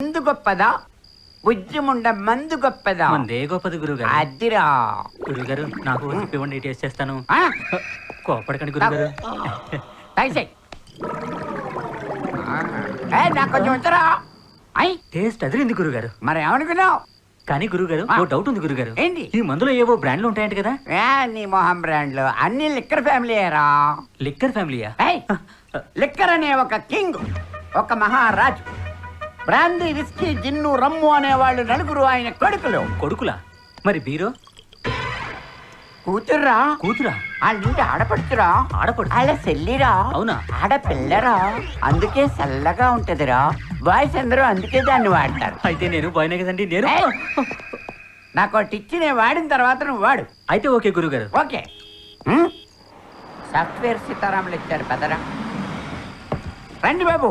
మందు గొప్పదా ఉద్యముండ మందు గొప్పదా? మందే గొప్పది గురుగారు. అద్దిరా గురుగారు నాకు ఇవ్వండి, టేస్ట్ చేస్తాను. ఆ? కోపడకండి గురుగారు. తాగిసేయ్. నాకు కొంచెం వచ్చరా? అయ్ టేస్ట్ అదిరింది గురుగారు. మరి ఏమనుకున్నావు? కానీ గురుగారు ఓ డౌట్ ఉంది గురుగారు. ఏంటి? ఈ మందులో ఏవో బ్రాండ్లు ఉంటాయంట కదా? నీ మొహం బ్రాండ్లు అన్ని లిక్కర్ ఫ్యామిలీ రా. లిక్కర్ ఫ్యామిలీయా? లిక్కర్ అనే ఒక కింగ్, ఒక మహారాజు. బ్రాందీ, విస్కీ, జిన్ను, రమ్ము అనేవాళ్ళు నలుగురు ఆయన కొడుకులు. కొడుకులా? మరి బీరో? కూతుర్రా. కూతురా? వాళ్ళింటి ఆడపడుతురా. ఆడపడుచు? వాళ్ళ చెల్లిరా. అవునా? ఆడపిల్లరా. అందుకే చల్లగా ఉంటదిరా. బాయ్స్ అందరూ అందుకే దాన్ని వాడతారు. అయితే నేను బాయ్నే కదండి. నేను నాకు ఒకటి ఇచ్చి నేను వాడిన తర్వాత నువ్వు వాడు. అయితే ఓకే గురుగారు. ఓకే. సాఫ్ట్వేర్ సీతారాములు ఇచ్చారు పెదరా. రండి బాబు.